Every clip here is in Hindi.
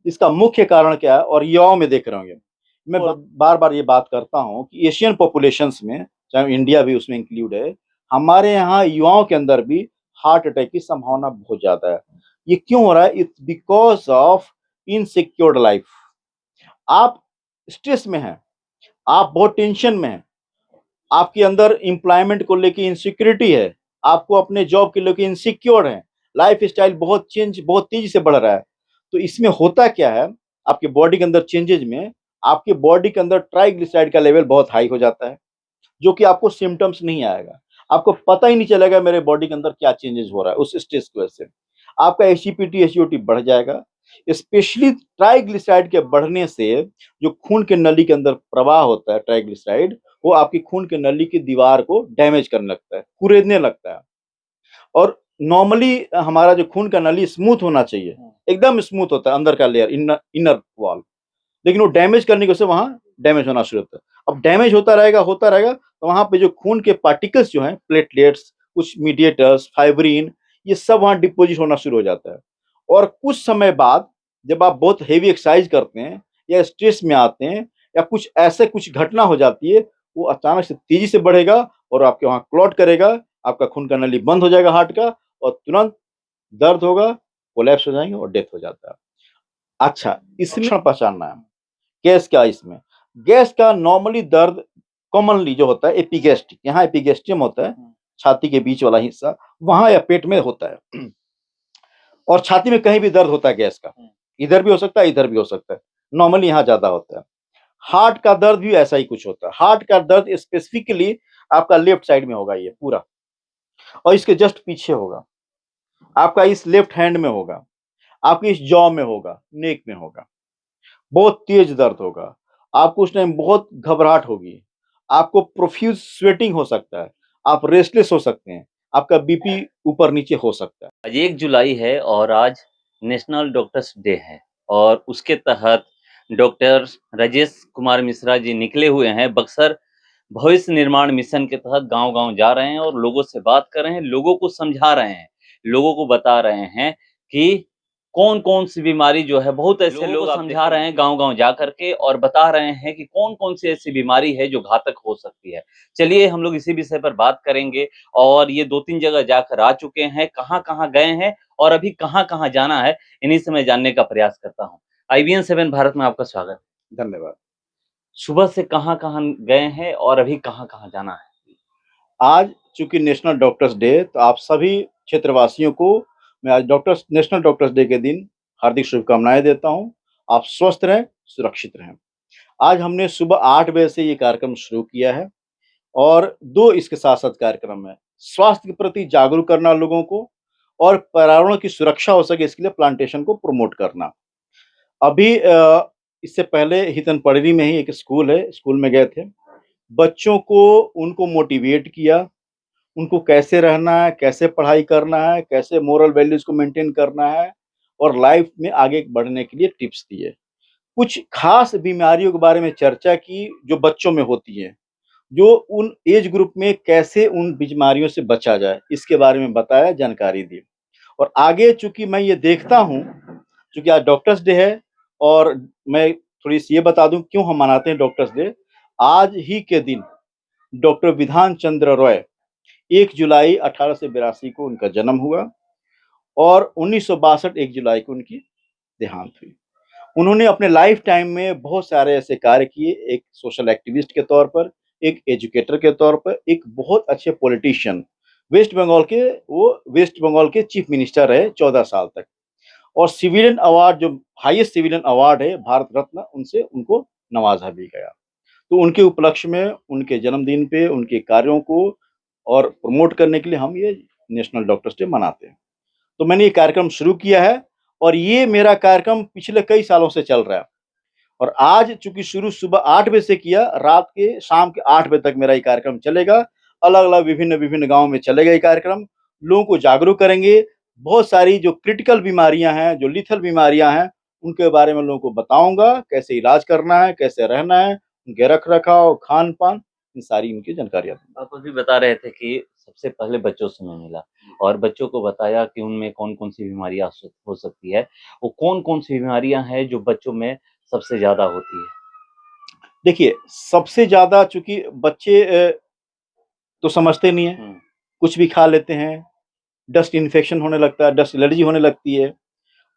इसका मुख्य कारण क्या है और युवाओं में देख रहे होंगे। मैं बार बार ये बात करता हूँ कि एशियन पॉपुलेशंस में, चाहे इंडिया भी उसमें इंक्लूड है, हमारे यहाँ युवाओं के अंदर भी हार्ट अटैक की संभावना बहुत ज्यादा है। ये क्यों हो रहा है? It's because of insecured life. आप स्ट्रेस में हैं, आप बहुत टेंशन में हैं, आपके अंदर एम्प्लॉयमेंट को लेके इनसिक्योरिटी है, आपको अपने जॉब के लेके इनसिक्योर है, लाइफ स्टाइल बहुत तेजी से बढ़ रहा है। तो इसमें होता क्या है, आपके बॉडी के अंदर चेंजेज में आपके बॉडी के अंदर ट्राइग्लिसराइड का लेवल बहुत हाई हो जाता है, जो कि आपको सिम्टम्स नहीं आएगा, आपको पता ही नहीं चलेगा मेरे बॉडी के अंदर क्या चेंजेस हो रहा है उस स्ट्रेस की वजह से। आपका एचईपीटी एसजीओटी बढ़ जाएगा। स्पेशली ट्राइग्लिसराइड के बढ़ने से जो खून के नली के अंदर प्रवाह होता है, ट्राइग्लिसराइड वो आपकी खून के नली की दीवार को डैमेज करने लगता है, कुरेदने लगता है। और नॉर्मली हमारा जो खून का नली स्मूथ होना चाहिए, एकदम स्मूथ होता है अंदर का लेयर, इनर वॉल, लेकिन वो डैमेज करने की वजह से वहां डैमेज होना शुरू होता है। अब डैमेज होता रहेगा तो वहां पे जो खून के पार्टिकल्स जो हैं, प्लेटलेट्स, कुछ मीडिएटर्स, फाइब्रिन, ये सब वहां डिपोजिट होना शुरू हो जाता है। और कुछ समय बाद जब आप बहुत हेवी एक्सरसाइज करते हैं या स्ट्रेस में आते हैं या कुछ घटना हो जाती है, वो अचानक से तेजी से बढ़ेगा और आपके वहां क्लॉट करेगा, आपका खून का नली बंद हो जाएगा हार्ट का, और तुरंत दर्द होगा, कोलैप्स हो जाएंगे और डेथ हो जाता है। अच्छा, इसमें पहचानना है गैस का। इसमें गैस का नॉर्मली दर्द कॉमनली जो होता है एपिगैस्ट्रिक, यहाँ एपिगैस्ट्रियम होता है, छाती के बीच वाला हिस्सा, वहां या पेट में होता है। और छाती में कहीं भी दर्द होता है गैस का, इधर भी हो सकता है, इधर भी हो सकता है, नॉर्मली यहाँ ज्यादा होता है। हार्ट का दर्द भी ऐसा ही कुछ होता है। हार्ट का दर्द स्पेसिफिकली आपका लेफ्ट साइड में होगा ये पूरा, और इसके जस्ट पीछे होगा, आपका इस लेफ्ट हैंड में होगा, आपकी इस जॉ में होगा, नेक में होगा, बहुत तेज दर्द होगा, आपको उस टाइम बहुत घबराहट होगी, आपको प्रोफ्यूज स्वेटिंग हो सकता है, आप रेस्टलेस हो सकते हैं, आपका बीपी ऊपर नीचे हो सकता है। आज 1 जुलाई है और आज नेशनल डॉक्टर्स डे है और उसके तहत डॉक्टर राजेश कुमार मिश्रा जी निकले हुए हैं। बक्सर भविष्य निर्माण मिशन के तहत गांव-गांव जा रहे हैं और लोगों से बात कर रहे हैं, लोगों को समझा रहे हैं, लोगों को बता रहे हैं कि कौन-कौन सी बीमारी जो है, बहुत ऐसे लोग समझा रहे हैं गाँव-गाँव जा कर के और बता रहे हैं कि कौन-कौन सी ऐसी बीमारी है जो घातक हो सकती है। चलिए हम लोग इसी विषय पर बात करेंगे और ये 2-3 जगह जाकर आ चुके हैं, कहाँ-कहाँ गए हैं और अभी कहाँ-कहाँ जाना है, इन्हीं से मैं जानने का प्रयास करता हूँ। IBN 7 भारत में आपका स्वागत है। धन्यवाद। सुबह से कहाँ-कहाँ गए हैं और अभी कहाँ-कहाँ जाना है? आज चूंकि नेशनल डॉक्टर्स डे, तो आप सभी क्षेत्रवासियों को मैं आज नेशनल डॉक्टर्स डे के दिन हार्दिक शुभकामनाएं देता हूं। आप स्वस्थ रहें, सुरक्षित रहें। आज हमने सुबह 8 बजे से ये कार्यक्रम शुरू किया है और दो इसके साथ साथ कार्यक्रम है। स्वास्थ्य के प्रति जागरूक करना लोगों को, और पर्यावरण की सुरक्षा हो सके इसके लिए प्लांटेशन को प्रमोट करना। अभी इससे पहले हितन पड़री में ही एक स्कूल है, स्कूल में गए थे, बच्चों को उनको मोटिवेट किया, उनको कैसे रहना है, कैसे पढ़ाई करना है, कैसे मोरल वैल्यूज को मेंटेन करना है, और लाइफ में आगे बढ़ने के लिए टिप्स दिए। कुछ खास बीमारियों के बारे में चर्चा की जो बच्चों में होती है, जो उन एज ग्रुप में कैसे उन बीमारियों से बचा जाए, इसके बारे में बताया, जानकारी दी। और आगे चूंकि मैं ये देखता हूँ, चूंकि आज डॉक्टर्स डे है, और मैं थोड़ी सी ये बता दूं क्यों हम मनाते हैं डॉक्टर्स डे। आज ही के दिन डॉक्टर विधान चंद्र रॉय, 1 जुलाई 1882 को उनका जन्म हुआ, और 1962 1 जुलाई को उनकी देहांत हुई। उन्होंने अपने लाइफ टाइम में बहुत सारे ऐसे कार्य किए, एक सोशल एक्टिविस्ट के तौर पर, एक एजुकेटर के तौर पर, एक बहुत अच्छे पॉलिटिशियन। वेस्ट बंगाल के चीफ मिनिस्टर रहे 14 साल तक, और सिविलियन अवार्ड, जो हाईएस्ट सिविलियन अवार्ड है भारत रत्न, उनसे उनको नवाजा भी गया। तो उनके उपलक्ष्य में, उनके जन्मदिन पे उनके कार्यों को और प्रमोट करने के लिए हम ये नेशनल डॉक्टर्स डे मनाते हैं। तो मैंने ये कार्यक्रम शुरू किया है, और ये मेरा कार्यक्रम पिछले कई सालों से चल रहा है। और आज चूंकि शुरू सुबह 8 बजे से किया, रात के शाम के 8 बजे तक मेरा ये कार्यक्रम चलेगा। अलग अलग विभिन्न विभिन्न गांव में चलेगा ये कार्यक्रम, लोगों को जागरूक करेंगे। बहुत सारी जो क्रिटिकल बीमारियां हैं, जो लिथल बीमारियां हैं, उनके बारे में लोगों को बताऊंगा, कैसे इलाज करना है, कैसे रहना है, उनके रख रखाव, खान पान, इन सारी उनकी जानकारियां दूंगा। आप अभी बता रहे थे कि सबसे पहले बच्चों से मैं मिला और बच्चों को बताया कि उनमें कौन-कौन सी बीमारियाँ हो सकती है, वो कौन-कौन सी बीमारियाँ हैं जो बच्चों में सबसे ज़्यादा होती है? देखिए, सबसे ज़्यादा चूँकि बच्चे तो समझते नहीं हैं, कुछ भी खा लेते हैं, डस्ट इन्फेक्शन होने लगता है, डस्ट एलर्जी होने लगती है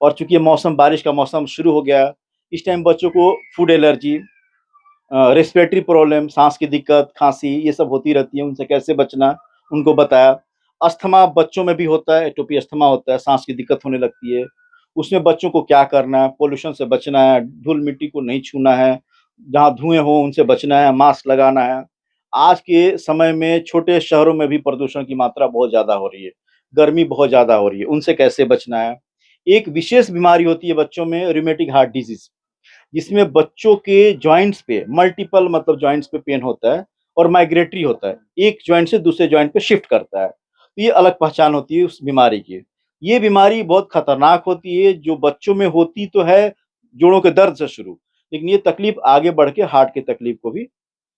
और चूँकि ये मौसम बारिश का मौसम शुरू हो गया, इस टाइम बच्चों को फूड एलर्जी रेस्पिरेटरी प्रॉब्लम, साँस की दिक्कत, खाँसी ये सब होती रहती है, उनसे कैसे बचना, उनको बताया। अस्थमा बच्चों में भी होता है, एटोपी अस्थमा होता है, साँस की दिक्कत होने लगती है। उसमें बच्चों को क्या करना है, पॉल्यूशन से बचना है, धूल-मिट्टी को नहीं छूना है, जहाँ धुएँ हो उनसे बचना है, मास्क लगाना है। आज के समय में छोटे शहरों में भी प्रदूषण की मात्रा बहुत ज़्यादा हो रही है, गर्मी बहुत ज़्यादा हो रही है, उनसे कैसे बचना है। एक विशेष बीमारी होती है बच्चों में रूमेटिक हार्ट डिजीज़। जिसमें बच्चों के जॉइंट्स पे मल्टीपल मतलब जॉइंट्स पे पेन होता है और माइग्रेटरी होता है। एक जॉइंट से दूसरे जॉइंट पे शिफ्ट करता है। तो ये अलग पहचान होती है उस बीमारी की। ये बीमारी बहुत खतरनाक होती है, जो बच्चों में होती तो है जोड़ों के दर्द से शुरू, लेकिन ये तकलीफ आगे बढ़ के हार्ट की तकलीफ को भी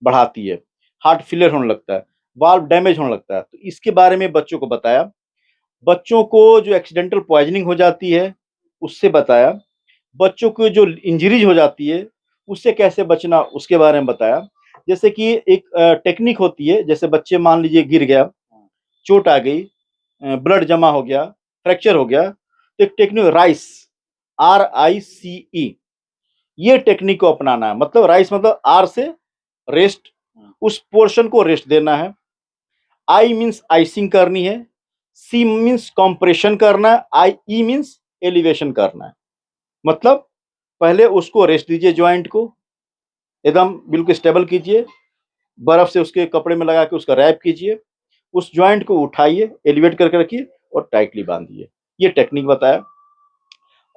बढ़ाती है। हार्ट फेलियर होने लगता है, वाल्व डैमेज होने लगता है। तो इसके बारे में बच्चों को बताया। बच्चों को जो एक्सीडेंटल पॉइज़निंग हो जाती है, उससे बताया। बच्चों को जो इंजरीज हो जाती है, उससे कैसे बचना उसके बारे में बताया। जैसे कि एक टेक्निक होती है, जैसे बच्चे मान लीजिए गिर गया, चोट आ गई, ब्लड जमा हो गया, फ्रैक्चर हो गया, तो एक टेक्निक राइस, RICE, ये टेक्निक को अपनाना है। मतलब राइस मतलब आर से रेस्ट, उस पोर्शन को रेस्ट देना है। आई मीन्स आइसिंग करनी है, सी मीन्स कंप्रेशन करना है, ई मीन्स एलिवेशन करना है। मतलब पहले उसको रेस्ट दीजिए, जॉइंट को एकदम बिल्कुल स्टेबल कीजिए, बर्फ से उसके कपड़े में लगा के उसका रैप कीजिए, उस जॉइंट को उठाइए, एलिवेट करके रखिए और टाइटली बांधिए। ये टेक्निक बताया।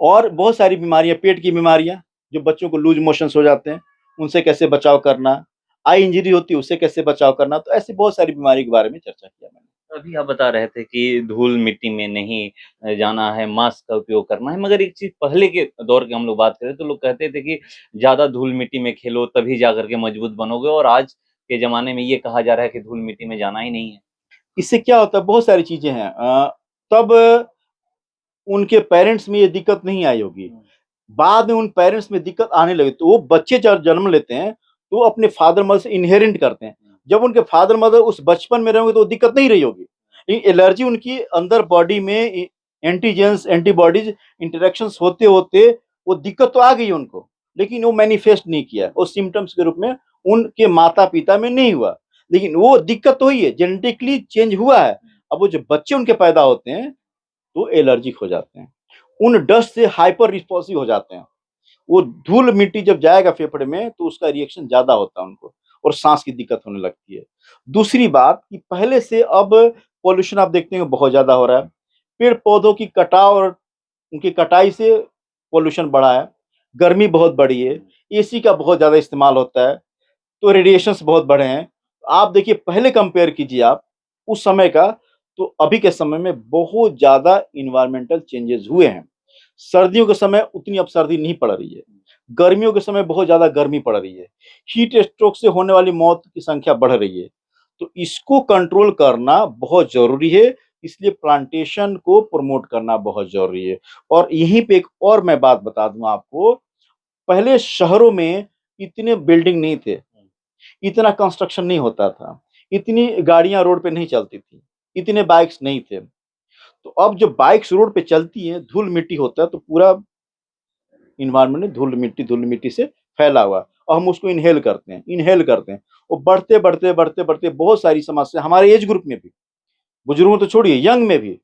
और बहुत सारी बीमारियां, पेट की बीमारियां, जो बच्चों को लूज मोशंस हो जाते हैं, उनसे कैसे बचाव करना, आई इंजरी होती है उससे कैसे बचाव करना। तो ऐसी बहुत सारी बीमारी के बारे में चर्चा किया मैंने। अभी आप बता रहे थे कि धूल-मिट्टी में नहीं जाना है, मास्क का उपयोग करना है, मगर एक चीज़ पहले के दौर की हम लोग बात करें तो लोग कहते थे कि ज़्यादा धूल-मिट्टी में खेलो तभी जाकर के मजबूत बनोगे और आज के ज़माने में ये कहा जा रहा है कि धूल-मिट्टी में जाना ही नहीं है। इससे क्या होता है, बहुत सारी चीजें हैं। तब उनके पेरेंट्स में ये दिक्कत नहीं आई होगी, बाद में उन पेरेंट्स में दिक्कत आने लगी। तो वो बच्चे जब जन्म लेते हैं तो वो अपने फादर मदर से इनहेरिट करते हैं। जब उनके फादर मदर उस बचपन में रहेंगे तो वो दिक्कत नहीं रही होगी, लेकिन एलर्जी उनकी अंदर बॉडी में एंटीजेंस एंटीबॉडीज इंटरेक्शंस होते होते वो दिक्कत तो आ गई उनको, लेकिन वो मैनिफेस्ट नहीं किया, वो सिम्टम्स के रूप में उनके माता पिता में नहीं हुआ, लेकिन वो दिक्कत तो हुई है, जेनेटिकली चेंज हुआ है। अब वो जो बच्चे उनके पैदा होते हैं तो एलर्जिक हो जाते हैं, उन डस्ट से हाइपर रिस्पॉन्सिव हो जाते हैं। वो धूल मिट्टी जब जाएगा फेफड़े में तो उसका रिएक्शन ज़्यादा होता है उनको और साँस की दिक्कत होने लगती है। दूसरी बात कि पहले से अब पॉल्यूशन आप देखते हैं बहुत ज़्यादा हो रहा है। पेड़-पौधों की कटाव और उनकी कटाई से पॉल्यूशन बढ़ा है। गर्मी बहुत बढ़ी है, एसी का बहुत ज़्यादा इस्तेमाल होता है, तो रेडिएशंस बहुत बढ़े हैं। आप देखिए पहले कंपेयर कीजिए आप उस समय का, तो अभी के समय में बहुत ज़्यादा एनवायरमेंटल चेंजेस हुए हैं। सर्दियों के समय उतनी अब सर्दी नहीं पड़ रही है। गर्मियों के समय बहुत ज़्यादा गर्मी पड़ रही है। हीट स्ट्रोक से होने वाली मौत की संख्या बढ़ रही है। तो इसको कंट्रोल करना बहुत ज़रूरी है, इसलिए प्लांटेशन को प्रमोट करना बहुत ज़रूरी है। और यहीं पे एक और मैं बात बता दूँ आपको, पहले शहरों में इतने बिल्डिंग नहीं थे, इतना कंस्ट्रक्शन नहीं होता था, इतनी गाड़ियाँ रोड पे नहीं चलती थी, इतने बाइक्स नहीं थे। तो अब जब बाइक्स रोड पे चलती हैं, धूल-मिट्टी होता है तो पूरा एनवायरनमेंट में धूल-मिट्टी से फैला हुआ है और हम उसको इन्हेल करते हैं। और बढ़ते बहुत सारी समस्या हमारे एज ग्रुप में भी, बुजुर्गों तो छोड़िए यंग में भी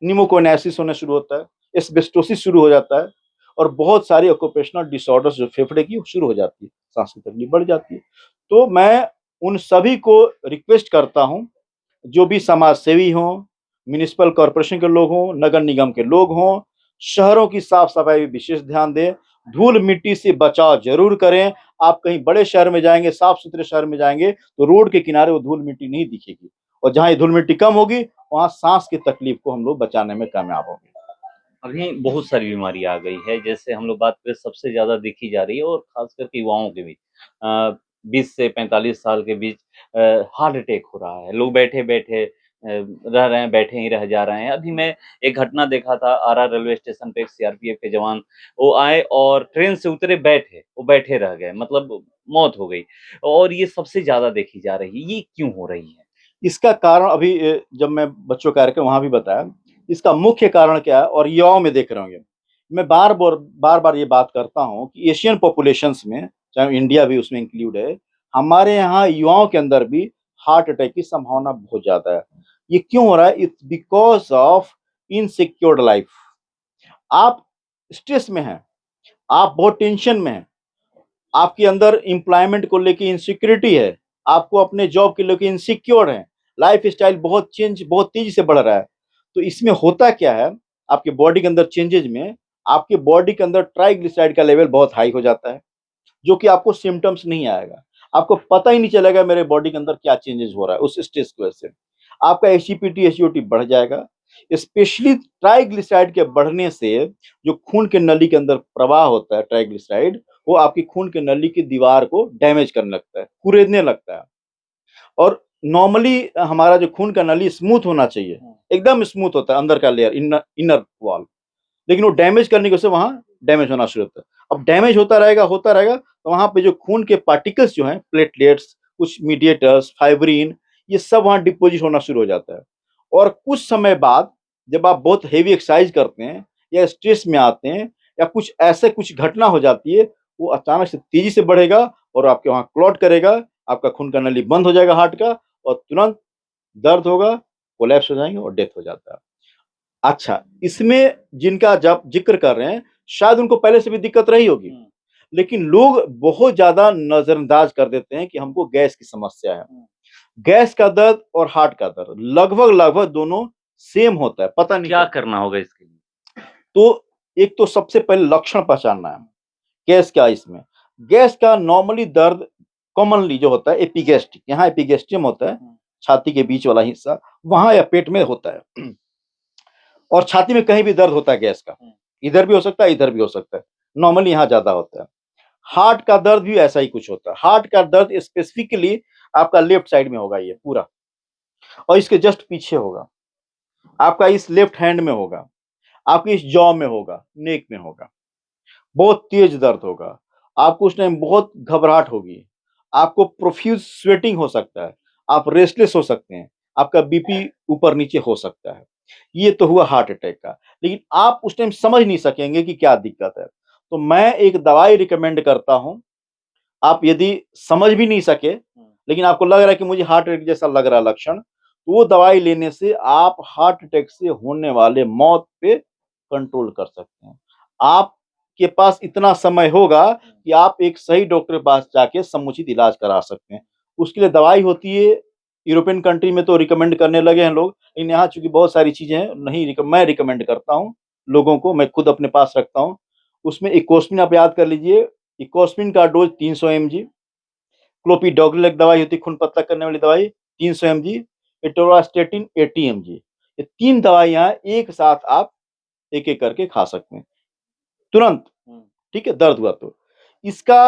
निमोकोनासिस होना शुरू होता है, एस्बेस्टोसिस शुरू हो जाता है और बहुत सारी ऑक्यूपेशनल डिसऑर्डर्स जो फेफड़े की वो शुरू हो जाती है, सांस की तकलीफ बढ़ जाती है। तो मैं उन सभी को रिक्वेस्ट करता हूँ, जो भी समाज सेवी हों, म्युनिसिपल कॉर्पोरेशन के लोग हों, नगर निगम के लोग हों, शहरों की साफ-सफाई पे विशेष ध्यान दें, धूल-मिट्टी से बचाव ज़रूर करें। आप कहीं बड़े शहर में जाएँगे, साफ-सुथरे शहर में जाएँगे, तो रोड के किनारे वो धूल-मिट्टी नहीं दिखेगी और जहाँ ये धूल-मिट्टी कम होगी, वहाँ सांस की तकलीफ को हम लोग बचाने में कामयाब होंगे। अभी बहुत सारी बीमारी आ गई है, जैसे हम लोग बात करें सबसे ज़्यादा देखी जा रही है और ख़ास करके युवाओं के बीच 20 से 45 साल के बीच हार्ट अटैक हो रहा है। लोग बैठे-बैठे रह रहे हैं, बैठे ही रह जा रहे हैं। अभी मैं एक घटना देखा था, आरआर रेलवे स्टेशन पे एक सीआरपीएफ के जवान वो आए और ट्रेन से उतरे, बैठे, वो बैठे रह गए, मतलब मौत हो गई। और ये सबसे ज़्यादा देखी जा रही है, ये क्यों हो रही है? इसका कारण अभी जब मैं बच्चों का कार्यक्रम वहां भी बताया, इसका मुख्य कारण क्या है और युवाओं में देख रहे होंगे। मैं बार बार ये बात करता हूं कि एशियन पॉपुलेशंस में, चाहे इंडिया भी उसमें इंक्लूड है, हमारे यहाँ युवाओं के अंदर भी हार्ट अटैक की संभावना बहुत ज्यादा है। ये क्यों हो रहा है? It's because of insecured life. आप स्ट्रेस में हैं, आप बहुत टेंशन में हैं, आपके अंदर एम्प्लॉयमेंट को लेके इनसिक्योरिटी है, आपको अपने जॉब के लेके इनसिक्योर है, लाइफ स्टाइल बहुत तेजी से बढ़ रहा है। तो इसमें होता क्या है, आपके बॉडी के अंदर चेंजेज में आपके बॉडी के अंदर ट्राइग्लिसराइड का लेवल बहुत हाई हो जाता है, जो कि आपको सिम्टम्स नहीं आएगा, आपको पता ही नहीं चलेगा मेरे बॉडी के अंदर क्या चेंजेस हो रहा है। उस स्ट्रेस की वजह से आपका एचटीपीटी एसजीओटी बढ़ जाएगा। स्पेशली ट्राइग्लिसराइड के बढ़ने से जो खून के नली के अंदर प्रवाह होता है, ट्राइग्लिसराइड वो आपकी खून के नली की दीवार को डैमेज करने लगता है, कुरेदने लगता है। और नॉर्मली हमारा जो खून का नली स्मूथ होना चाहिए, एकदम स्मूथ होता है अंदर का लेयर, इनर वॉल, लेकिन वो डैमेज करने की वजह से वहां डैमेज होना शुरू होता है। अब डैमेज होता रहेगा तो वहां पे जो खून के पार्टिकल्स जो हैं, प्लेटलेट्स, कुछ मीडिएटर्स, फाइब्रिन, ये सब वहां डिपोजिट होना शुरू हो जाता है। और कुछ समय बाद जब आप बहुत हेवी एक्सरसाइज करते हैं या स्ट्रेस में आते हैं या कुछ घटना हो जाती है, वो अचानक से तेजी से बढ़ेगा और आपके वहां क्लॉट करेगा, आपका खून का नली बंद हो जाएगा हार्ट का, और तुरंत दर्द होगा, कोलैप्स हो जाएंगे और डेथ हो जाता है। अच्छा, इसमें जिनका जब जिक्र कर रहे हैं, शायद उनको पहले से भी दिक्कत रही होगी, लेकिन लोग बहुत ज्यादा नजरअंदाज कर देते हैं कि हमको गैस की समस्या है। गैस का दर्द और हार्ट का दर्द लगभग लगभग दोनों सेम होता है, पता नहीं क्या करना होगा इसके लिए? तो एक तो सबसे पहले लक्षण पहचानना है, गैस क्या है इसमें। गैस का नॉर्मली दर्द कॉमनली जो होता है एपिगैस्ट्रिक, यहाँ एपिगैस्ट्रियम होता है, छाती के बीच वाला हिस्सा, वहां या पेट में होता है। और छाती में कहीं भी दर्द होता है गैस का, इधर भी हो सकता है, इधर भी हो सकता है, नॉर्मली यहाँ ज्यादा होता है। हार्ट का दर्द भी ऐसा ही कुछ होता है। हार्ट का दर्द स्पेसिफिकली आपका लेफ्ट साइड में होगा, ये पूरा, और इसके जस्ट पीछे होगा, आपका इस लेफ्ट हैंड में होगा, आपकी इस जॉ में होगा, नेक में होगा, बहुत तेज दर्द होगा, आपको उस टाइम बहुत घबराहट होगी, आपको प्रोफ्यूज स्वेटिंग हो सकता है, आप रेस्टलेस हो सकते हैं, आपका बीपी ऊपर नीचे हो सकता है। ये तो हुआ हार्ट अटैक का, लेकिन आप उस टाइम समझ नहीं सकेंगे कि क्या दिक्कत है। तो मैं एक दवाई रिकमेंड करता हूं, आप यदि समझ भी नहीं सके लेकिन आपको लग रहा है कि मुझे हार्ट अटैक जैसा लग रहा है लक्षण, तो वो दवाई लेने से आप हार्ट अटैक से होने वाले मौत पे कंट्रोल कर सकते हैं। आपके पास इतना समय होगा कि आप एक सही डॉक्टर के पास जाके समुचित इलाज करा सकते हैं। उसके लिए दवाई होती है, यूरोपियन कंट्री में तो रिकमेंड करने लगे हैं लोग, लेकिन यहाँ चूंकि बहुत सारी चीजें हैं, मैं रिकमेंड करता हूँ लोगों को, मैं खुद अपने पास रखता हूँ। उसमें इकोस्मिन आप याद कर लीजिए, इकोस्मिन का डोज 300 mg, क्लोपिडोग्रिल एक दवाई होती है खून पतला करने वाली दवाई 300 mg, एटोरास्टेटिन 80 mg, ये 3 दवाइयां एक साथ आप एक एक करके खा सकते हैं तुरंत। ठीक है, दर्द हुआ तो इसका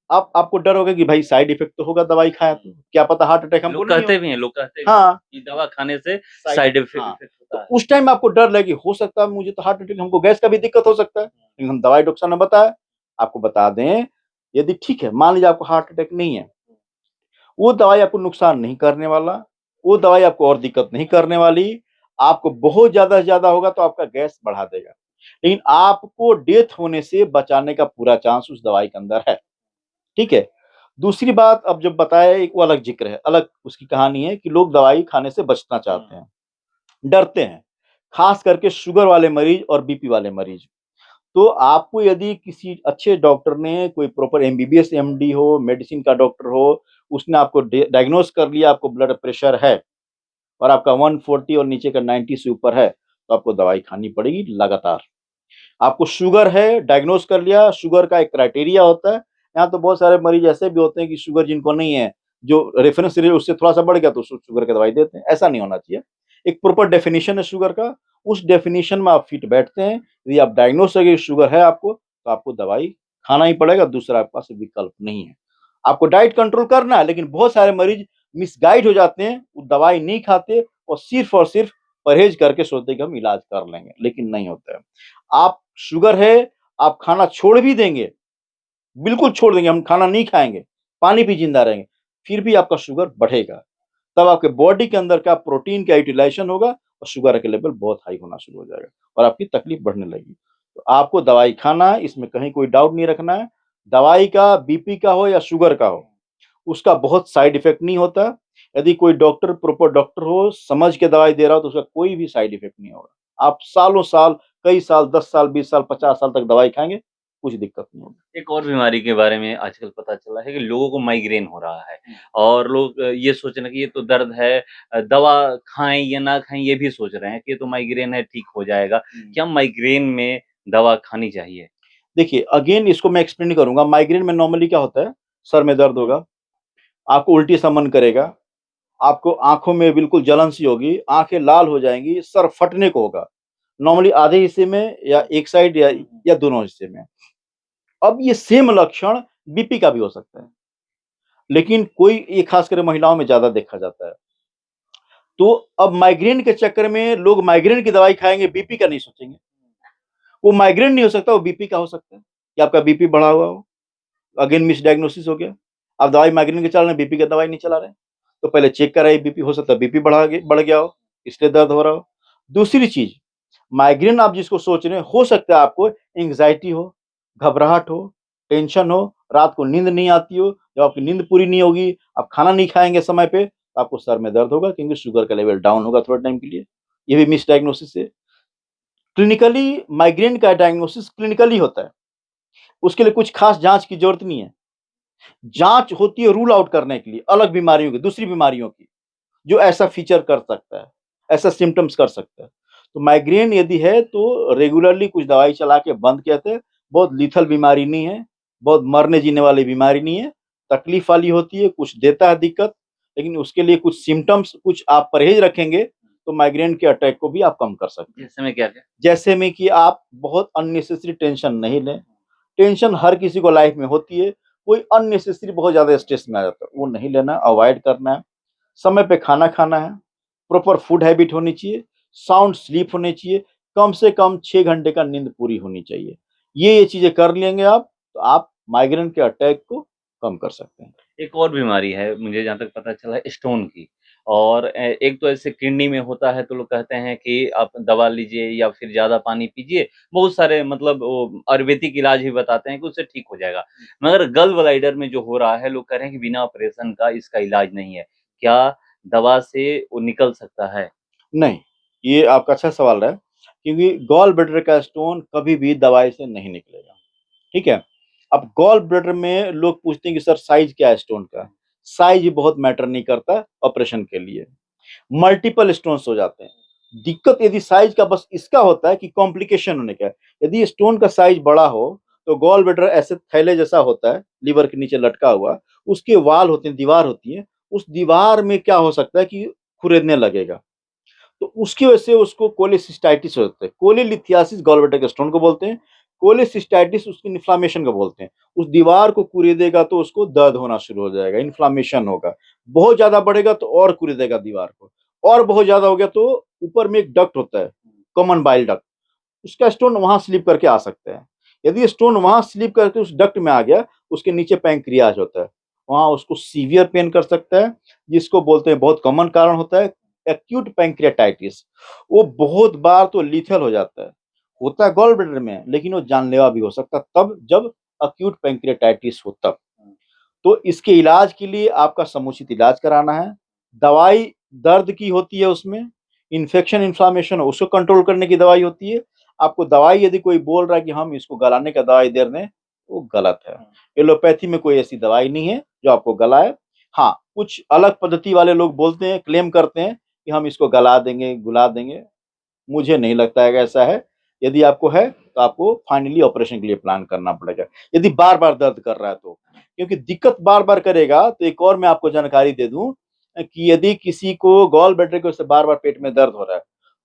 आपको डर होगा कि भाई साइड इफेक्ट तो होगा दवाई खाया तो, क्या पता हार्ट अटैक हमको लोग नहीं कहते हो। भी हैं, लोग कहते हैं हाँ, कि दवा खाने से साइड इफेक्ट हाँ, होता है। तो उस टाइम आपको डर लगे, हो सकता है मुझे तो हार्ट अटैक, हमको गैस का भी दिक्कत हो सकता है, लेकिन हम दवाई डॉक्टर ने बताया, आपको बता दें, यदि ठीक है मान लीजिए आपको हार्ट अटैक नहीं है, वो दवाई आपको नुकसान नहीं करने वाला, वो दवाई आपको और दिक्कत नहीं करने वाली, आपको बहुत ज्यादा से ज्यादा होगा तो आपका गैस बढ़ा देगा, लेकिन आपको डेथ होने से बचाने का पूरा चांस उस दवाई के अंदर है। ठीक है, दूसरी बात अब जब बताया, एक वो अलग जिक्र है, अलग उसकी कहानी है कि लोग दवाई खाने से बचना चाहते हैं, डरते हैं, खास करके शुगर वाले मरीज और बीपी वाले मरीज। तो आपको यदि किसी अच्छे डॉक्टर ने, कोई प्रॉपर एमबीबीएस एमडी हो, मेडिसिन का डॉक्टर हो, उसने आपको डायग्नोस कर लिया आपको ब्लड प्रेशर है और आपका 140 और नीचे का 90 से ऊपर है, तो आपको दवाई खानी पड़ेगी लगातार। आपको शुगर है, डायग्नोस कर लिया, शुगर का एक क्राइटेरिया होता है। यहाँ तो बहुत सारे मरीज ऐसे भी होते हैं कि शुगर जिनको नहीं है, जो रेफरेंस उससे थोड़ा सा बढ़ गया तो शुगर की दवाई देते हैं, ऐसा नहीं होना चाहिए। एक प्रॉपर डेफिनेशन है शुगर का, उस डेफिनेशन में आप फिट बैठते हैं, यदि आप डायग्नोस है शुगर है आपको, तो आपको दवाई खाना ही पड़ेगा, दूसरा आपके पास विकल्प नहीं है। आपको डाइट कंट्रोल करना है, लेकिन बहुत सारे मरीज मिसगाइड हो जाते हैं, वो दवाई नहीं खाते और सिर्फ परहेज करके सोचते कि हम इलाज कर लेंगे, लेकिन नहीं होता है। आप शुगर है, आप खाना छोड़ भी देंगे, बिल्कुल छोड़ देंगे, हम खाना नहीं खाएँगे, पानी पी जिंदा रहेंगे, फिर भी आपका शुगर बढ़ेगा। तब आपके बॉडी के अंदर का प्रोटीन का यूटिलाइज़ेशन होगा और शुगर का लेवल बहुत हाई होना शुरू हो जाएगा और आपकी तकलीफ बढ़ने लगेगी। तो आपको दवाई खाना है, इसमें कहीं कोई डाउट नहीं रखना है। दवाई का बीपी का हो या शुगर का हो, उसका बहुत साइड इफ़ेक्ट नहीं होता। यदि कोई डॉक्टर प्रॉपर डॉक्टर हो, समझ के दवाई दे रहा हो तो उसका कोई भी साइड इफ़ेक्ट नहीं होगा। आप सालों-साल, कई साल, 10 साल, 20 साल, 50 साल तक दवाई खाएँगे, कुछ दिक्कत नहीं होगी। एक और बीमारी के बारे में आजकल पता चला है कि लोगों को माइग्रेन हो रहा है और लोग ये सोच रहे हैं कि ये तो दर्द है, दवा खाएँ या ना खाएँ ये भी सोच रहे हैं कि ये तो माइग्रेन है, ठीक हो जाएगा। क्या माइग्रेन में दवा खानी चाहिए? देखिए, अगेन इसको मैं एक्सप्लेन करूँगा। माइग्रेन में नॉर्मली क्या होता है, सर में दर्द होगा, आपको उल्टी सा मन करेगा, आपको आँखों में बिल्कुल जलन सी होगी, आँखें लाल हो जाएँगी, सर फटने को होगा। नॉर्मली आधे हिस्से में या एक साइड या दोनों हिस्से में। अब ये सेम लक्षण बीपी का भी हो सकता है, लेकिन कोई ये खासकर महिलाओं में ज़्यादा देखा जाता है। तो अब माइग्रेन के चक्कर में लोग माइग्रेन की दवाई खाएँगे, बीपी का नहीं सोचेंगे। वो माइग्रेन नहीं हो सकता, वो बीपी का हो सकता है, कि आपका बीपी बढ़ा हुआ हो। अगेन मिसडायग्नोसिस हो गया। आप दवाई माइग्रेन की चला रहे हैं, बीपी की दवाई नहीं चला रहे हैं। तो पहले चेक कराइए बीपी, हो सकता है बीपी बढ़ गया हो, इसलिए दर्द हो रहा हो। दूसरी चीज़, माइग्रेन आप जिसको सोच रहे हैं, हो सकता है आपको एंग्ज़ायटी हो, घबराहट हो, टेंशन हो, रात को नींद नहीं आती हो, जब आपकी नींद पूरी नहीं होगी, आप खाना नहीं खाएँगे समय पे, तो आपको सर में दर्द होगा क्योंकि शुगर का लेवल डाउन होगा थोड़े टाइम के लिए। ये भी मिसडायग्नोसिस है। क्लिनिकली माइग्रेन का डायग्नोसिस क्लिनिकली होता है। उसके लिए कुछ खास जाँच की ज़रूरत नहीं है। जाँच होती है रूल आउट करने के लिए, अलग बीमारियों की, दूसरी बीमारियों की, जो ऐसा फीचर कर सकता है, ऐसा सिम्पटम्स कर सकता है। तो माइग्रेन यदि है तो रेगुलरली कुछ दवाई चला के बंद किया जाता है, बहुत लीथल बीमारी नहीं है, बहुत मरने-जीने वाली बीमारी नहीं है, तकलीफ वाली होती है, कुछ देता है दिक्कत, लेकिन उसके लिए कुछ सिम्पटम्स, कुछ आप परहेज़ रखेंगे, तो माइग्रेन के अटैक को भी आप कम कर सकते हैं। जैसे में क्या-क्या? जैसे में कि आप बहुत अननेसेसरी टेंशन नहीं लें। टेंशन हर किसी को लाइफ में होती है, कोई अननेसेसरी बहुत ज़्यादा स्ट्रेस में आ जाता है, वो नहीं लेना, अवॉइड करना है। समय पे खाना खाना है, प्रॉपर फूड हैबिट होनी चाहिए, साउंड स्लीप होनी चाहिए, कम से कम 6 घंटे का नींद पूरी होनी चाहिए। ये चीज़ें कर लेंगे आप, तो आप माइग्रेन के अटैक को कम कर सकते हैं। एक और बीमारी है, मुझे जहाँ तक पता चला है स्टोन की और एक तो ऐसे किडनी में होता है तो लोग कहते हैं कि आप दवा लीजिए या फिर ज़्यादा पानी पीजिए, बहुत सारे मतलब वो आयुर्वेदिक इलाज भी बताते हैं कि उससे ठीक हो जाएगा। मगर गल ब्लैडर में जो हो रहा है, लोग कह रहे हैं कि बिना ऑपरेशन का इसका इलाज नहीं है। क्या दवा से वो निकल सकता है? नहीं, ये आपका अच्छा सवाल है, क्योंकि गॉल ब्लैडर का स्टोन कभी भी दवाई से नहीं निकलेगा, ठीक है? अब गॉल ब्लैडर में लोग पूछते हैं कि सर साइज़ क्या है स्टोन का? साइज़ बहुत मैटर नहीं करता ऑपरेशन के लिए। मल्टीपल स्टोन्स हो जाते हैं। दिक्कत यदि साइज़ का बस इसका होता है कि कॉम्प्लिकेशन होने का है। यदि स्टोन का साइज़ बड़ा हो, तो गॉल ब्लैडर ऐसे थैले जैसा होता है, लीवर के नीचे लटका हुआ, उसके वॉल होते हैं, दीवार होती है, उस दीवार में क्या हो सकता है कि खुरेदने लगेगा। तो उसकी वजह से उसको कोलेसिस्टाइटिस होता है। कोलेलिथियासिस गॉल ब्लैडर के स्टोन को बोलते हैं। कोलेसिस्टाइटिस उसकी इन्फ्लेमेशन को बोलते हैं। उस दीवार को कुरेदेगा तो उसको दर्द होना शुरू हो जाएगा, इन्फ्लेमेशन होगा। बहुत ज़्यादा बढ़ेगा तो और कुरेदेगा दीवार को, और बहुत ज़्यादा हो गया तो ऊपर में एक डक्ट होता है, कॉमन बाइल डक्ट, उसका स्टोन वहाँ स्लिप करके आ सकता है। यदि स्टोन वहाँ स्लिप करके उस डक्ट में आ गया, उसके नीचे पैंक्रियाज होता है। वहाँ उसको सीवियर पेन कर सकता है, जिसको बोलते हैं, बहुत कॉमन कारण होता है एक्यूट पैंक्रियाटाइटिस। वो बहुत बार तो लीथल हो जाता है। होता है गॉल ब्लैडर में, लेकिन वो जानलेवा भी हो सकता है तब जब एक्यूट पैंक्रियाटाइटिस हो तब। तो इसके इलाज के लिए आपका समुचित इलाज कराना है। दवाई दर्द की होती है उसमें, इन्फेक्शन, इन्फ्लेमेशन हो उसको कंट्रोल करने की दवाई होती है। आपको दवाई यदि कोई बोल रहा है कि हम इसको गलाने का दवाई दे रहे हैं, वो गलत है। एलोपैथी में कोई ऐसी दवाई नहीं है जो आपको गलाए। हाँ, कुछ अलग पद्धति वाले लोग बोलते हैं, क्लेम करते हैं कि हम इसको गला देंगे, गुला देंगे। मुझे नहीं लगता है कि ऐसा है। यदि आपको है, तो आपको फाइनली ऑपरेशन के लिए प्लान करना पड़ेगा, यदि बार-बार दर्द कर रहा है तो। क्योंकि दिक्कत बार-बार करेगा तो एक और मैं आपको जानकारी दे दूँ कि यदि किसी को गॉल ब्लैडर की वजह से बार-बार पेट में दर्द हो रहा है,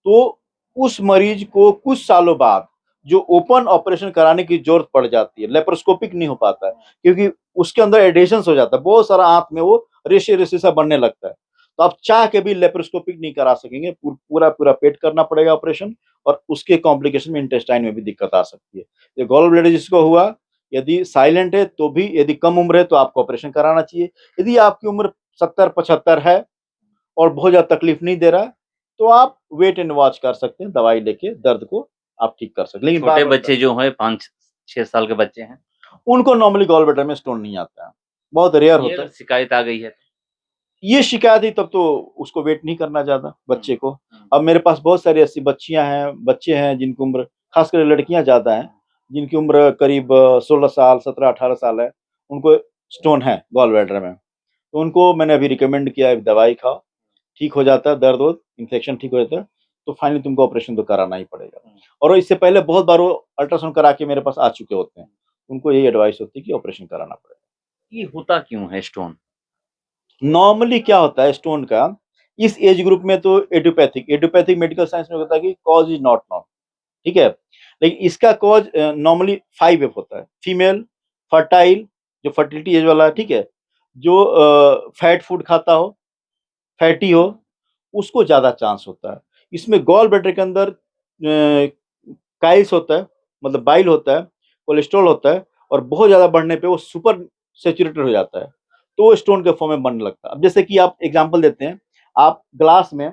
तो उस मरीज को कुछ सालों बाद जो ओपन ऑपरेशन कराने की ज़रूरत पड़ जाती है, लेप्रोस्कोपिक नहीं हो पाता है, क्योंकि उसके अंदर एडेशंस हो जाता है, बहुत सारा आँत में वो रेशे-रेशे सा बनने लगता है। तो आप चाह के भी लेप्रोस्कोपिक नहीं करा सकेंगे, पूरा पूरा पेट करना पड़ेगा ऑपरेशन, और उसके कॉम्प्लिकेशन में इंटेस्टाइन में भी दिक्कत आ सकती है। ये गॉल ब्लैडर जिसको हुआ, यदि साइलेंट है तो भी, यदि कम उम्र है तो आपको ऑपरेशन कराना चाहिए। यदि आपकी उम्र 70-75 है और बहुत ज्यादा तकलीफ नहीं दे रहा है, तो आप वेट एंड वॉच कर सकते हैं, दवाई लेके दर्द को आप ठीक कर सकते हैं। लेकिन छोटे बच्चे जो हैं 5-6 साल के बच्चे हैं, उनको नॉर्मली गॉल ब्लैडर में स्टोन नहीं आता है, बहुत रेयर ये होता अगर है। शिकायत आ गई है तो? ये शिकायत ही तब तो उसको वेट नहीं करना ज्यादा बच्चे को। अब मेरे पास बहुत सारी ऐसी बच्चियां हैं, बच्चे हैं जिनकी उम्र, खासकर लड़कियां ज्यादा हैं, जिनकी उम्र करीब 16 साल 17-18 साल है, उनको स्टोन है गॉल ब्लैडर में। तो उनको मैंने अभी रिकमेंड किया है दवाई खाओ, ठीक हो जाता है, दर्द वर्द इन्फेक्शन ठीक हो जाता है, तो फाइनली तुमको ऑपरेशन तो कराना ही पड़ेगा। और इससे पहले बहुत बार वो अल्ट्रासाउंड करा के मेरे पास आ चुके होते हैं, उनको यही एडवाइस होती है कि ऑपरेशन कराना पड़ेगा। ये होता क्यों है स्टोन? नॉर्मली क्या होता है स्टोन का, इस एज ग्रुप में तो एडियोपैथिक मेडिकल साइंस में होता है कि कॉज इज नॉट नोन, ठीक है। लेकिन इसका कॉज नॉर्मली 5F होता है, फीमेल, फर्टाइल, जो फर्टिलिटी एज वाला है, ठीक है, जो फैट फूड खाता हो, फैटी हो, उसको ज्यादा चांस होता है। इसमें गॉल ब्लैडर के अंदर काइल्स होता है, मतलब बाइल होता है, कोलेस्ट्रॉल होता है, और बहुत ज्यादा बढ़ने पे वो सुपर सेचुरेटेड हो जाता है, तो वो स्टोन के फॉर्म में बनने लगता है। अब जैसे कि आप एग्जांपल देते हैं, आप ग्लास में,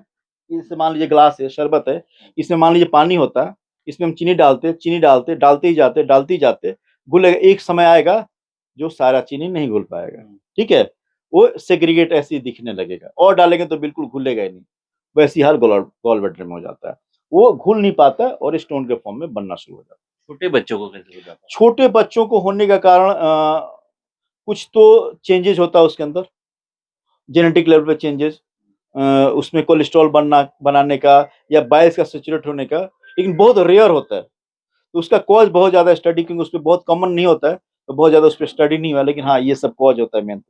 इसे मान लीजिए ग्लास है, शरबत है, इसमें मान लीजिए पानी होता है, इसमें हम चीनी डालते हैं, चीनी डालते डालते ही जाते, घुलेगा, एक समय आएगा जो सारा चीनी नहीं घुल पाएगा, ठीक है, वो सेग्रीगेट ऐसे ही दिखने लगेगा, और डालेंगे तो बिल्कुल घुलेगा ही नहीं। वैसी हाल गॉल ब्लैडर में हो जाता है, वो घुल नहीं पाता है और स्टोन के फॉर्म में बनना शुरू हो जाता है। छोटे बच्चों को कैसे हो जाता है? छोटे बच्चों को होने का कारण कुछ तो चेंजेस होता है उसके अंदर, जेनेटिक लेवल पे चेंजेस, उसमें कोलेस्ट्रॉल बनाने का या बाइल्स का सैचुरेट होने का, लेकिन बहुत रेयर होता है। तो उसका कॉज बहुत ज्यादा स्टडी, क्योंकि उसपे बहुत कॉमन नहीं होता है, तो बहुत ज्यादा उस पर स्टडी नहीं हुआ, लेकिन हाँ ये सब कॉज होता है मेन।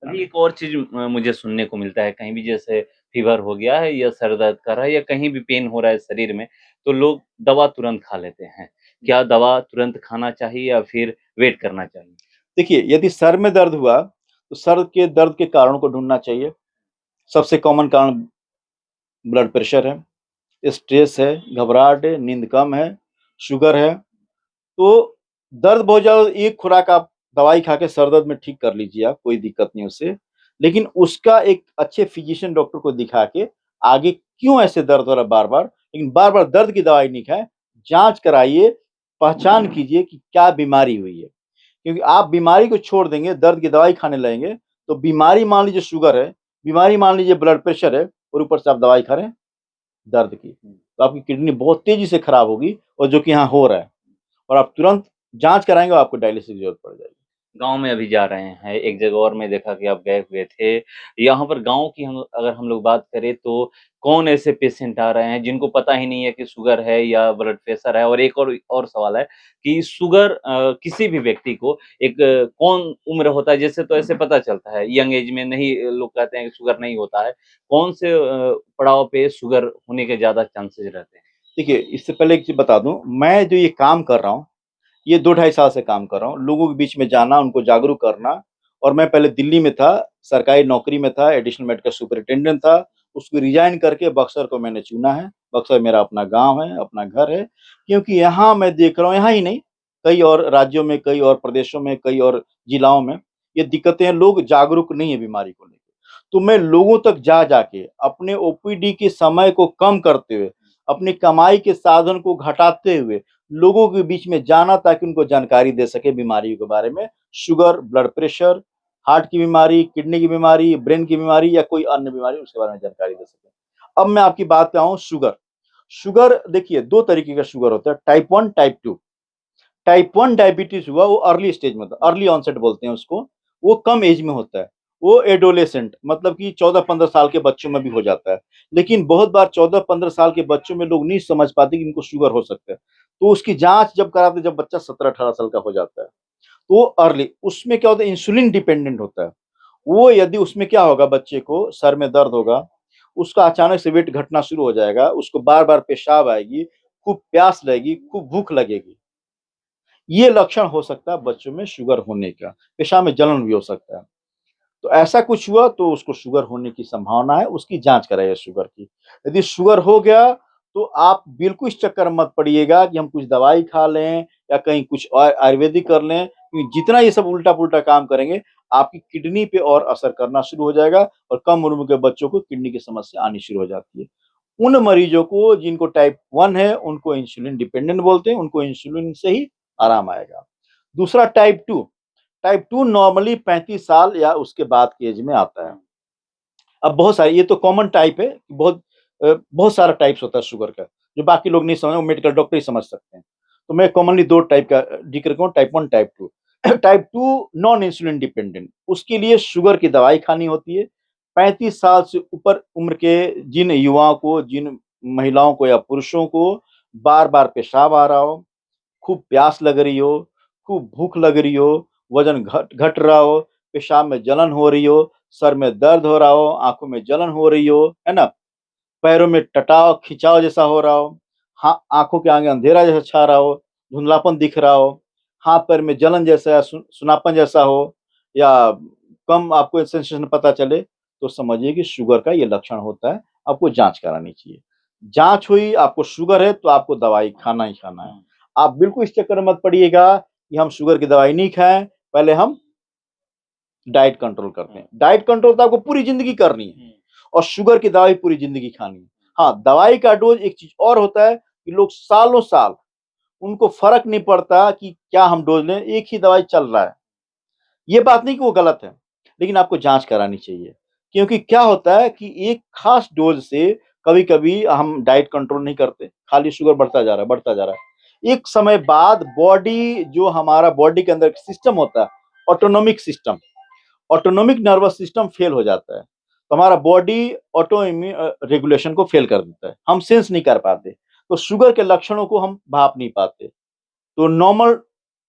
अभी एक और चीज़ मुझे सुनने को मिलता है, कहीं भी जैसे फ़ीवर हो गया है या सर दर्द कर रहा है या कहीं भी पेन हो रहा है शरीर में, तो लोग दवा तुरंत खा लेते हैं। क्या दवा तुरंत खाना चाहिए या फिर वेट करना चाहिए? देखिए, यदि सर में दर्द हुआ, तो सर के दर्द के कारणों को ढूंढना चाहिए। सबसे कॉमन कारण ब्लड प्रेशर है, स्ट्रेस है, घबराहट है, नींद कम है, शुगर है। तो दर्द बहुत ज़्यादा, एक खुराक आप दवाई खा के सर दर्द में ठीक कर लीजिए आप, कोई दिक्कत नहीं उससे। लेकिन उसका एक अच्छे फिजिशियन डॉक्टर को दिखा के आगे क्यों ऐसे दर्द हो रहा है बार-बार, लेकिन बार-बार दर्द की दवाई नहीं खाएँ, जाँच कराइए, पहचान कीजिए कि क्या बीमारी हुई है। क्योंकि आप बीमारी को छोड़ देंगे, दर्द की दवाई खाने लगेंगे, तो बीमारी मान लीजिए शुगर है, बीमारी मान लीजिए ब्लड प्रेशर है, और ऊपर से आप दवाई खा रहे हैं दर्द की, तो आपकी किडनी बहुत तेज़ी से खराब होगी, और जो कि यहाँ हो रहा है। और आप तुरंत जाँच कराएँगे, आपको डायलिसिस की ज़रूरत पड़ जाएगी। गाँव में अभी जा रहे हैं, एक जगह और मैं देखा कि आप गए हुए थे। यहाँ पर गाँव की हम अगर हम लोग बात करें तो कौन ऐसे पेशेंट आ रहे हैं जिनको पता ही नहीं है कि शुगर है या ब्लड प्रेशर है? और एक और सवाल है कि शुगर किसी भी व्यक्ति को एक कौन उम्र होता है जैसे तो ऐसे पता चलता है, यंग एज में नहीं लोग कहते हैं कि शुगर नहीं होता है। कौन से पड़ाव पे शुगर होने के ज़्यादा चांसेज़ रहते हैं? देखिए, इससे पहले एक चीज़ बता दूँ, मैं जो ये काम कर रहा हूँ, ये 2 ढाई साल से काम कर रहा हूँ। लोगों के बीच में जाना, उनको जागरूक करना, और मैं पहले दिल्ली में था, सरकारी नौकरी में था, एडिशनल मेडिकल सुपरिटेंडेंट था। उसको रिज़ाइन करके बक्सर को मैंने चुना है। बक्सर मेरा अपना गाँव है, अपना घर है, क्योंकि यहाँ मैं देख रहा हूँ, यहाँ ही नहीं, कई और राज्यों में, कई और प्रदेशों में, कई और जिलाओं में ये दिक्कतें हैं, लोग जागरूक नहीं है बीमारी को लेके। तो मैं लोगों तक जा के अपने ओपीडी के समय को कम करते हुए, अपनी कमाई के साधन को घटाते हुए लोगों के बीच में जाना, ताकि उनको जानकारी दे सके बीमारियों के बारे में, शुगर, ब्लड प्रेशर, हार्ट की बीमारी, किडनी की बीमारी, ब्रेन की बीमारी या कोई अन्य बीमारी, उसके बारे में जानकारी दे सके। अब मैं आपकी बात पे आऊँ, शुगर। शुगर देखिए 2 तरीके का शुगर होता है, टाइप 1, टाइप 2। टाइप 1 डायबिटीज़ हुआ, वो अर्ली स्टेज में होता है, अर्ली ऑनसेट बोलते हैं उसको, वो कम एज में होता है। वो एडोलेसेंट, मतलब कि 14-15 साल के बच्चों में भी हो जाता है। लेकिन बहुत बार 14-15 साल के बच्चों में लोग नहीं समझ पाते कि इनको शुगर हो सकता है। तो उसकी जाँच जब कराते हैं, जब बच्चा 17-18 साल का हो जाता है, तो वो अर्ली, उसमें क्या होता है, इंसुलिन डिपेंडेंट होता है। वो यदि उसमें क्या होगा, बच्चे को सर में दर्द होगा, उसका अचानक से वेट घटना शुरू हो जाएगा, उसको बार-बार पेशाब आएगी, खूब प्यास लगेगी, खूब भूख लगेगी। ये लक्षण हो सकता है बच्चों में शुगर होने का, पेशाब में जलन भी हो सकता है। तो ऐसा कुछ हुआ तो उसको शुगर होने की संभावना है, उसकी जाँच कराइए शुगर की। यदि शुगर हो गया तो आप बिल्कुल इस चक्कर में मत पड़िएगा कि हम कुछ दवाई खा लें या कहीं कुछ और आयुर्वेदिक कर लें, क्योंकि जितना ये सब उल्टा-पुल्टा काम करेंगे, आपकी किडनी पे और असर करना शुरू हो जाएगा और कम उम्र के बच्चों को किडनी की समस्या आनी शुरू हो जाती है। उन मरीजों को जिनको टाइप 1 है, उनको इंसुलिन डिपेंडेंट बोलते हैं, उनको इंसुलिन से ही आराम आएगा। दूसरा टाइप 2 नॉर्मली 35 साल या उसके बाद की एज में आता है। अब बहुत सारे ये तो कॉमन टाइप है, बहुत सारा टाइप्स होता है शुगर का, जो बाकी लोग नहीं समझ वो मेडिकल डॉक्टर ही समझ सकते हैं। तो मैं कॉमनली 2 टाइप का जिक्र करूँ type 1, type 2। Type 2 non insulin dependent, उसके लिए शुगर की दवाई खानी होती है। 35 साल से ऊपर उम्र के जिन युवाओं को, जिन महिलाओं को या पुरुषों को बार-बार पेशाब आ रहा हो, खूब प्यास लग रही हो, खूब भूख लग रही हो, वज़न घट घट रहा हो, पेशाब में जलन हो रही हो, सर में दर्द हो रहा हो, आँखों में जलन हो रही हो, है ना? पैरों में टटाव, खिंचाव जैसा हो रहा हो, आँखों के आगे अंधेरा जैसा छा रहा हो, धुंधलापन दिख रहा हो, हाथ-पैर में जलन जैसा या सुनापन जैसा हो या कम आपको सेंसेशन पता चले, तो समझिए कि शुगर का ये लक्षण होता है, आपको जाँच करानी चाहिए। जाँच हुई, आपको शुगर है, तो आपको दवाई खाना ही खाना है। आप बिल्कुल इस चक्कर में मत पड़िएगा कि हम शुगर की दवाई नहीं खाएँ, पहले हम डाइट कंट्रोल करते हैं। डाइट कंट्रोल तो आपको पूरी ज़िंदगी करनी है और शुगर की दवाई पूरी ज़िंदगी खानी है। हाँ, दवाई का डोज़ एक चीज़ और होता है कि लोग सालों-साल उनको फ़र्क नहीं पड़ता कि क्या हम डोज़ लें, एक ही दवाई चल रहा है। ये बात नहीं कि वो गलत है, लेकिन आपको जाँच करानी चाहिए। क्योंकि क्या होता है कि एक ख़ास डोज़ से कभी-कभी हम डाइट कंट्रोल नहीं करते, खाली शुगर बढ़ता जा रहा है, बढ़ता जा रहा है। एक समय बाद बॉडी जो हमारा बॉडी के अंदर एक सिस्टम होता है, autonomic system, autonomic nervous system fail हो जाता है। तो हमारा बॉडी रेगुलेशन को फेल कर देता है। हम सेंस नहीं कर पाते। तो शुगर के लक्षणों को हम भाँप नहीं पाते। तो नॉर्मल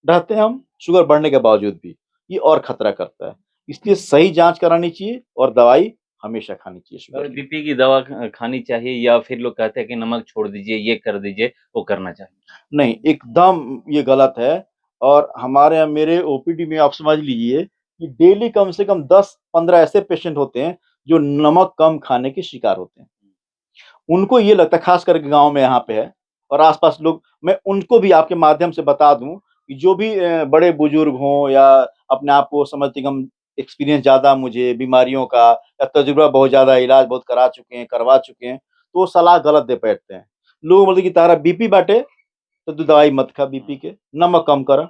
रहते हैं हम शुगर बढ़ने के बावजूद भी। ये और खतरा करता है। इसलिए सही जाँच करानी चाहिए और दवाई हमेशा खानी चाहिए शुगर की। बीपी की दवा खानी चाहिए या फिर लोग कहते हैं कि नमक छोड़ दीजिए, ये कर दीजिए, वो करना चाहिए? नहीं, एकदम ये गलत है और हमारे यहाँ मेरे ओपीडी में आप समझ लीजिए कि डेली कम से कम 10-15 ऐसे पेशेंट होते हैं, जो नमक कम खाने के शिकार होते हैं। उनको ये लगता है ख़ास करके गाँव में यहाँ पे है और आस-पास लोग मैं उनको भी आपके माध्यम से बता दूँ कि जो भी बड़े-बुजुर्ग हों या अपने आप को समझते हैं कि हम एक्सपीरियंस ज़्यादा मुझे बीमारियों का या तजुर्बा बहुत ज़्यादा इलाज बहुत करा चुके हैं, करवा चुके हैं, तो वो सलाह गलत दे बैठते हैं। लोग बोलते हैं कि तारा बीपी बाटे, तो तू दवाई मत खा बीपी के, नमक कम कर।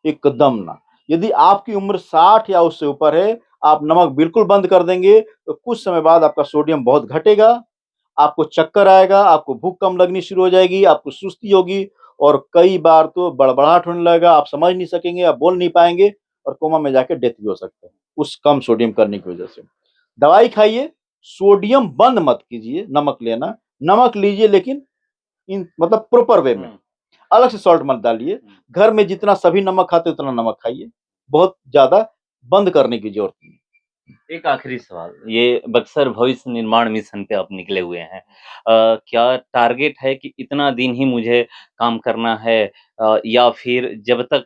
एकदम ना। यदि आपकी उम्र 60 या उससे ऊपर है, आप नमक बिल्कुल बंद कर देंगे, तो कुछ समय बाद आपका सोडियम बहुत घटेगा, आपको चक्कर आएगा, आपको भूख कम लगनी शुरू हो जाएगी, आपको सुस्ती होगी और कई बार तो बड़बड़ाहट होने लगेगा, आप समझ नहीं सकेंगे, आप बोल नहीं पाएँगे और कोमा में जाके डेथ भी हो सकता है, उस कम सोडियम करने की वजह से। दवाई खाइए, सोडियम बंद मत कीजिए, नमक लेना, नमक लीजिए लेकिन इन मतलब प्रॉपर वे में। अलग से सॉल्ट मत डालिए। घर में जितना सभी नमक खाते हैं उतना नमक खाइए। बहुत ज़्यादा बंद करने की ज़रूरत नहीं है। एक आखिरी सवाल, ये बक्सर भविष्य निर्माण मिशन पे आप निकले हुए हैं। क्या टारगेट है कि इतना दिन ही मुझे काम करना है या फिर जब तक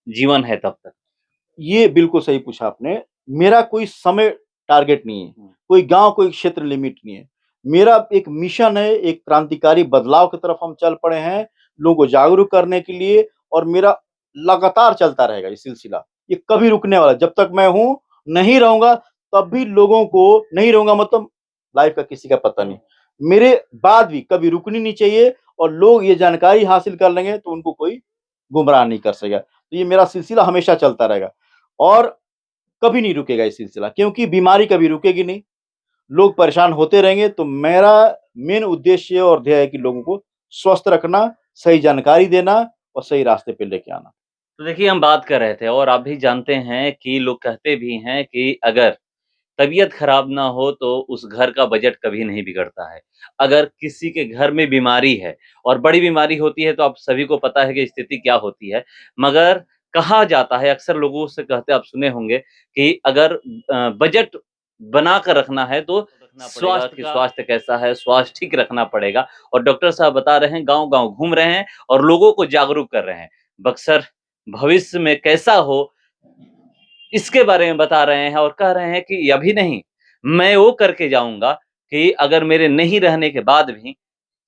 जीवन है तब तक? ये बिल्कुल सही पूछा आपने। मेरा कोई समय टारगेट नहीं है, कोई गाँव, कोई क्षेत्र लिमिट नहीं है। मेरा एक मिशन है, एक क्रांतिकारी बदलाव की तरफ हम चल पड़े हैं, लोगों को जागरूक करने के लिए और मेरा लगातार चलता रहेगा ये सिलसिला। ये कभी रुकने वाला जब तक मैं हूँ, नहीं रहूँगा तब भी लोगों को नहीं रहूँगा मतलब लाइफ़ का किसी का पता नहीं। मेरे बाद भी कभी रुकनी नहीं चाहिए और लोग ये जानकारी हासिल कर लेंगे तो उनको कोई गुमराह नहीं कर सकेगा। तो ये मेरा सिलसिला हमेशा चलता रहेगा। और कभी नहीं रुकेगा ये सिलसिला क्योंकि बीमारी कभी रुकेगी नहीं, लोग परेशान होते रहेंगे तो मेरा मेन उद्देश्य और ध्येय है कि लोगों को स्वस्थ रखना, सही जानकारी देना और सही रास्ते पे लेके आना। तो देखिए हम बात कर रहे थे और आप भी जानते हैं कि लोग कहते भी हैं कि अगर तबीयत खराब ना हो तो उस घर का बजट कभी नहीं बिगड़ता है। अगर किसी के घर में बीमारी है और बड़ी बीमारी होती है तो आप सभी को पता है कि स्थिति क्या होती है। मगर कहा जाता है अक्सर लोगों से कहते आप सुने होंगे कि अगर बजट बनाकर रखना है तो स्वास्थ्य कैसा है, स्वास्थ्य ठीक रखना पड़ेगा और डॉक्टर साहब बता रहे हैं गाँव-गाँव घूम रहे हैं और लोगों को जागरूक कर रहे हैं। बक्सर भविष्य में कैसा हो इसके बारे में बता रहे हैं और कह रहे हैं कि अभी नहीं, मैं वो करके जाऊँगा कि अगर मेरे नहीं रहने के बाद भी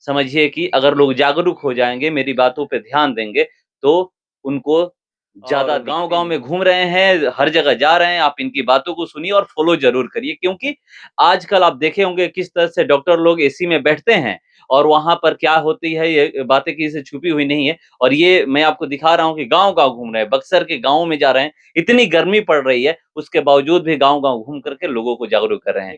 समझिए कि अगर लोग जागरूक हो जाएँगे, मेरी बातों पे ध्यान देंगे, तो उनको ज़्यादा गाँव-गाँव में घूम रहे हैं, हर जगह जा रहे हैं, आप इनकी बातों को सुनिए और फ़ॉलो ज़रूर करिए क्योंकि आजकल आप देखे होंगे किस तरह से डॉक्टर लोग एसी में बैठते हैं और वहाँ पर क्या होती है ये बातें किसी से छुपी हुई नहीं है और ये मैं आपको दिखा रहा हूँ कि गाँव-गाँव घूम रहे हैं, बक्सर के गाँव में जा रहे हैं, इतनी गर्मी पड़ रही है, उसके बावजूद भी गाँव-गाँव घूम कर के लोगों को जागरूक कर रहे हैं।